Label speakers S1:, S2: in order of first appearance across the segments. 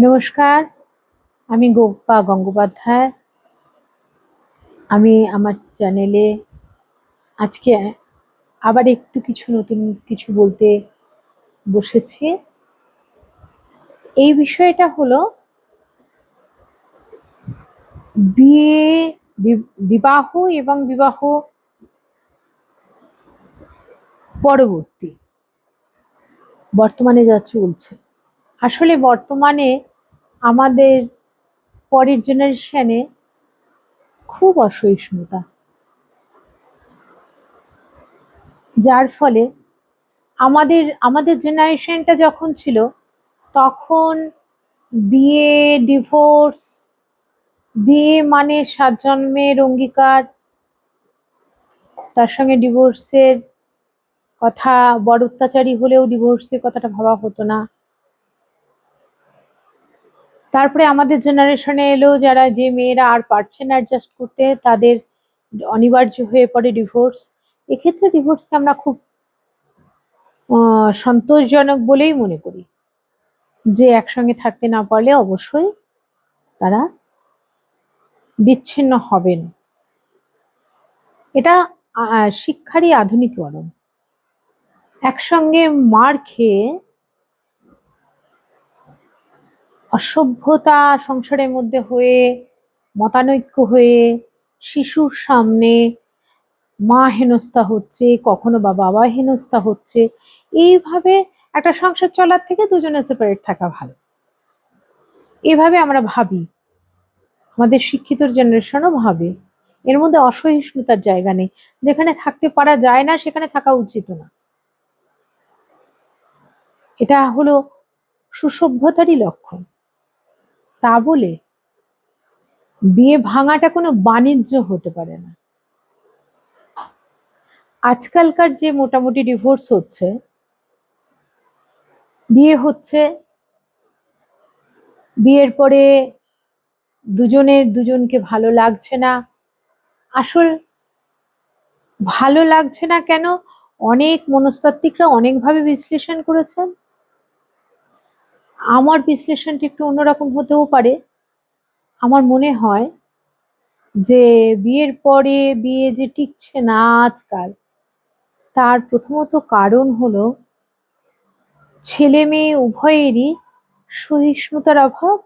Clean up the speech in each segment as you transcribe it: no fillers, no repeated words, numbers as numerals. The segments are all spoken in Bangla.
S1: নমস্কার, আমি গোপা গঙ্গোপাধ্যায়। আমি আমার চ্যানেলে আজকে আবার একটু নতুন কিছু বলতে বসেছি। এই বিষয়টা হলো বিয়ে, বিবাহ এবং বিবাহ পরবর্তী বর্তমানে যা চলছে। আসলে বর্তমানে আমাদের পরের জেনারেশনে খুব অসহিষ্ণুতা, যার ফলে আমাদের আমাদের জেনারেশনটা যখন ছিল তখন বিয়ে, ডিভোর্স, বিয়ে মানে 7 জন্মের অঙ্গীকার, তার সঙ্গে ডিভোর্সের কথা, বড় অত্যাচারী হলেও ডিভোর্সের কথাটা ভাবা হতো না। তারপরে আমাদের জেনারেশনে এলো যারা, যে মেয়েরা আর পারছে না অ্যাডজাস্ট করতে, তাদের অনিবার্য হয়ে পড়ে ডিভোর্স। এক্ষেত্রে ডিভোর্সকে আমরা খুব সন্তোষজনক বলেই মনে করি, যে একসঙ্গে থাকতে না পারলে অবশ্যই তারা বিচ্ছিন্ন হবেন। এটা শিক্ষারই আধুনিকরণ। একসঙ্গে মার খেয়ে অসভ্যতা সংসারের মধ্যে হয়ে, মতানৈক্য হয়ে, শিশুর সামনে মা হেনস্থা হচ্ছে, কখনো বা বাবা হেনস্থা হচ্ছে, এইভাবে একটা সংসার চলার থেকে দুজনে সেপারেট থাকা ভালো, এভাবে আমরা ভাবি। আমাদের শিক্ষিত জেনারেশনও ভাবে। এর মধ্যে অসহিষ্ণুতার জায়গা নেই। যেখানে থাকতে পারা যায় না সেখানে থাকা উচিত না। এটা হলো সুসভ্যতারই লক্ষণ। তা বলে বিয়ে ভাঙাটা কোনো বাণিজ্য হতে পারে না। আজকালকার যে মোটামুটি ডিভোর্স হচ্ছে, বিয়ে হচ্ছে, বিয়ের পরে দুজনকে ভালো লাগছে না। আসল ভালো লাগছে না কেন, অনেক মনস্তাত্ত্বিকরা অনেকভাবে বিশ্লেষণ করেছেন। আমার বিশ্লেষণটা একটু অন্যরকম হতেও পারে। আমার মনে হয় যে বিয়ের পরে বিয়ে যে টিকছে না আজকাল, তার প্রথমত কারণ হলো ছেলে মেয়ে উভয়েরই সহিষ্ণুতার অভাব,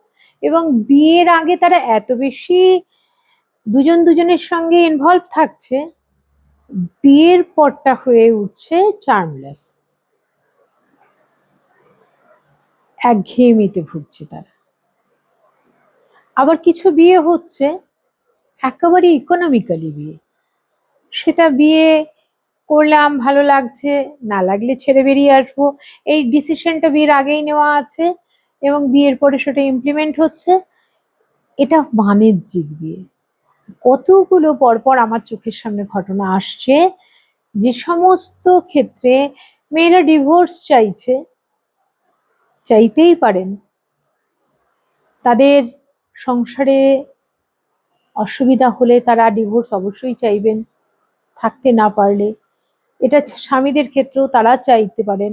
S1: এবং বিয়ের আগে তারা এত বেশি দুজনের সঙ্গে ইনভলভ থাকছে, বিয়ের পরটা হয়ে উঠছে চার্মলেস, একঘেয়েমিতে ভুগছে তারা। আবার কিছু বিয়ে হচ্ছে একেবারে ইকোনমিক্যালি বিয়ে, সেটা বিয়ে করলাম, ভালো লাগছে, না লাগলে ছেড়ে বেরিয়ে আসবো, এই ডিসিশনটা বিয়ের আগেই নেওয়া আছে এবং বিয়ের পরে সেটা ইমপ্লিমেন্ট হচ্ছে। এটা বাণিজ্যিক বিয়ে। কতগুলো পরপর আমার চোখের সামনে ঘটনা আসছে, যে সমস্ত ক্ষেত্রে মেয়েরা ডিভোর্স চাইতেই পারেন, তাদের সংসারে অসুবিধা হলে তারা ডিভোর্স অবশ্যই চাইবেন, থাকতে না পারলে। এটা স্বামীদের ক্ষেত্রেও তারা চাইতে পারেন।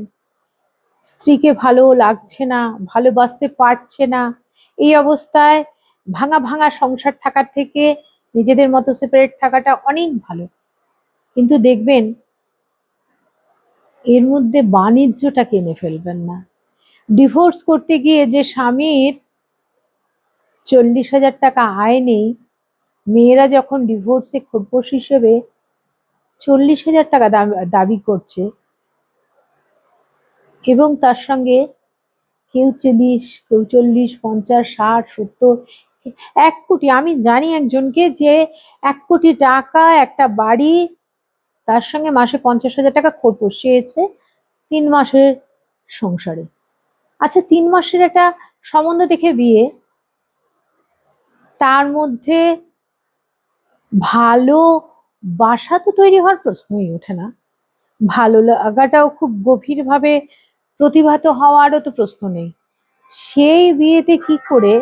S1: স্ত্রীকে ভালো লাগছে না, ভালোবাসতে পারছে না, এই অবস্থায় ভাঙা ভাঙা সংসার থাকার থেকে নিজেদের মতো সেপারেট থাকাটা অনেক ভালো। কিন্তু দেখবেন এর মধ্যে বাণিজ্যটা কিনে ফেলবেন না। ডিভোর্স করতে গিয়ে যে স্বামীর 40,000 টাকা আয় নেই, মেয়েরা যখন ডিভোর্সে খোরপোশ হিসেবে 40,000 টাকা দাবি করছে, এবং তার সঙ্গে কেউ 40, কেউ 40, 50, 60, 70, 1 কোটি। আমি জানি একজনকে যে 1 কোটি টাকা একটা বাড়ি, তার সঙ্গে মাসে 50,000 টাকা খোরপোশ চেয়েছে 3 মাসের সংসারে। আচ্ছা, 3 মাসের একটা সম্বন্ধ দেখে বিয়ে, তার মধ্যে ভালো বাসা তো তৈরি হওয়ার প্রশ্নই ওঠে না, ভালো লাগাটাও খুব গভীরভাবে প্রতিভাত হওয়ারও তো প্রশ্ন নেই। সেই বিয়েতে কি করে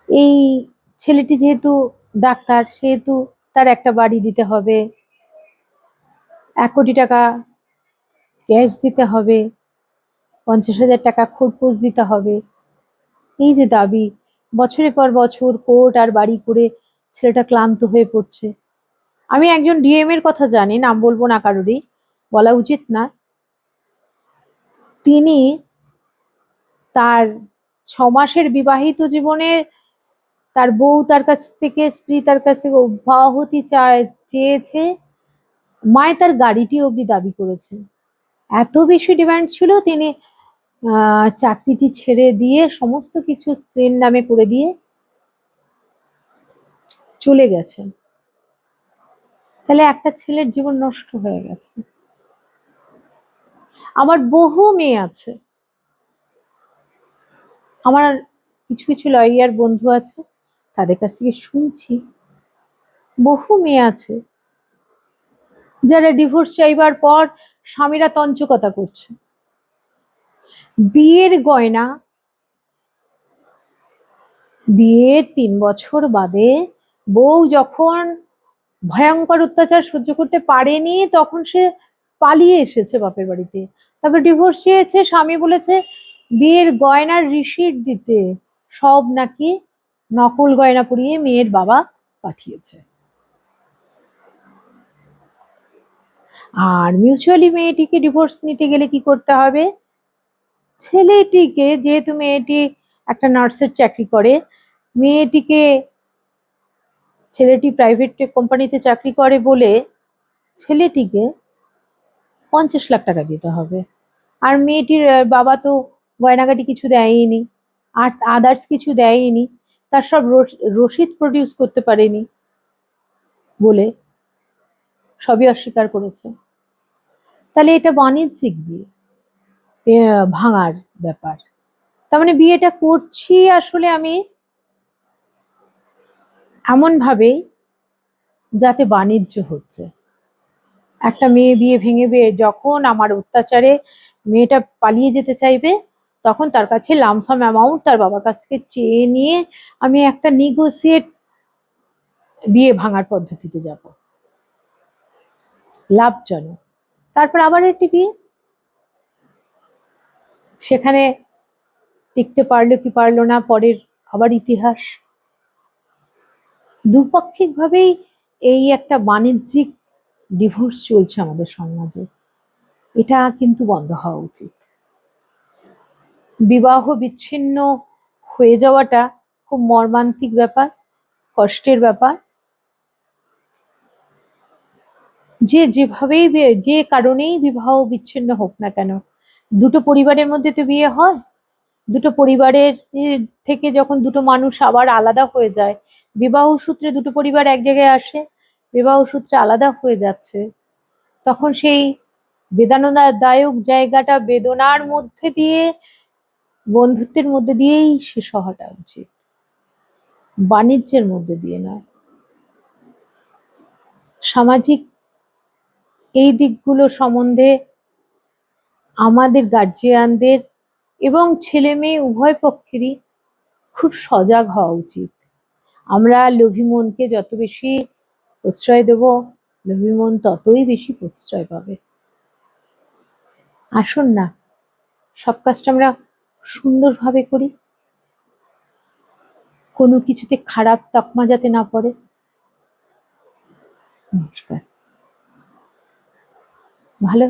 S1: এই ছেলেটি যেহেতু ডাক্তার, সেহেতু তার একটা বাড়ি দিতে হবে, 1 কোটি টাকা ক্যাশ দিতে হবে, 50,000 টাকা খরপোশ দিতে হবে, এই যে দাবি, বছরের পর বছর কোর্ট আর বাড়ি করে ছেলেটা ক্লান্ত হয়ে পড়ছে। আমি একজন ডিএম এর কথা জানি, নাম বলবো না কারোরই, বলা উচিত না। তিনি তার 6 মাসের বিবাহিত জীবনের তার বউ তার কাছ থেকে, স্ত্রী তার কাছ থেকে অব্যাহতি চেয়েছে, মায় তার গাড়িটি অবধি দাবি করেছে। এত বেশি ডিমান্ড ছিল, তিনি চাকরিটি ছেড়ে দিয়ে সমস্ত কিছু স্ত্রীর নামে করে দিয়ে চলে গেছেন। তাহলে একটা ছেলের জীবন নষ্ট হয়ে গেছে। আমার বহু মেয়ে আছে, আমার কিছু কিছু লয়ার বন্ধু আছে, তাদের কাছ থেকে শুনছি, বহু মেয়ে আছে যারা ডিভোর্স চাইবার পর স্বামীরা তঞ্চকতা করছে। বিয়ের গয়না, বিয়ের 3 বছর বাদে বউ যখন ভয়ঙ্কর অত্যাচার সহ্য করতে পারেনি, তখন সে পালিয়ে এসেছে বাপের বাড়িতে, তারপর ডিভোর্স চেয়েছে। স্বামী বলেছে বিয়ের গয়নার রিসিট দিতে, সব নাকি নকল গয়না পরিয়ে মেয়ের বাবা পাঠিয়েছে। আর মিউচুয়ালি মেয়েটিকে ডিভোর্স নিতে গেলে কি করতে হবে, ছেলেটিকে, যেহেতু মেয়েটি একটা নার্সের চাকরি করে, মেয়েটিকে, ছেলেটি প্রাইভেট কোম্পানিতে চাকরি করে বলে ছেলেটিকে 50 লাখ টাকা দিতে হবে। আর মেয়েটির বাবা তো গয়নাগাটি কিছু দেয়নি, আর আদার্স কিছু দেয়নি, তার সব রসিদ প্রডিউস করতে পারেনি বলে সবই অস্বীকার করেছে। তাহলে এটা বাণিজ্যিক বিয়ে ভাঙার ব্যাপার। তার মানে বিয়েটা করছি আসলে আমি এমন ভাবেই যাতে বাণিজ্য হচ্ছে। একটা মেয়ে বিয়ে ভেঙে যখন আমার অত্যাচারে মেয়েটা পালিয়ে যেতে চাইবে, তখন তার কাছে লামসাম অ্যামাউন্ট তার বাবার কাছ থেকে চেয়ে নিয়ে আমি একটা নিগোসিয়েট বিয়ে ভাঙার পদ্ধতিতে যাব, লাভজনক। তারপর আবার একটি বিয়ে, সেখানে টিকতে পারলো কি পারলো না পরের আবার ইতিহাস। দুপাক্ষিক ভাবেই এই একটা বাণিজ্যিক ডিভোর্স চলছে আমাদের সমাজে, এটা কিন্তু বন্ধ হওয়া উচিত। বিবাহ বিচ্ছিন্ন হয়ে যাওয়াটা খুব মর্মান্তিক ব্যাপার, কষ্টের ব্যাপার। যেভাবেই যে কারণেই বিবাহ বিচ্ছিন্ন হোক না কেন, দুটো পরিবারের মধ্যে তো বিয়ে হয়, দুটো পরিবারের থেকে যখন দুটো মানুষ আবার আলাদা হয়ে যায়, বিবাহ সূত্রে দুটো পরিবার এক জায়গায় আসে, বিবাহ সূত্রে আলাদা হয়ে যাচ্ছে, তখন সেই বেদনাদায়ক জায়গাটা বেদনার মধ্যে দিয়ে, বন্ধুত্বের মধ্যে দিয়েই শেষ হওয়াটা উচিত, বাণিজ্যের মধ্যে দিয়ে নয়। সামাজিক এই দিকগুলো সম্বন্ধে আমাদের গার্জিয়ানদের এবং ছেলে মেয়ে উভয় পক্ষেরই খুব সজাগ হওয়া উচিত। আমরা লোভী মনকে যত বেশি প্রশ্রয় দেব, লোভী মন ততই বেশি প্রশ্রয় পাবে। আসুন না, সব কাজটা আমরা সুন্দরভাবে করি, কোনো কিছুতে খারাপ তকমা যাতে না পড়ে। নমস্কার, ভালো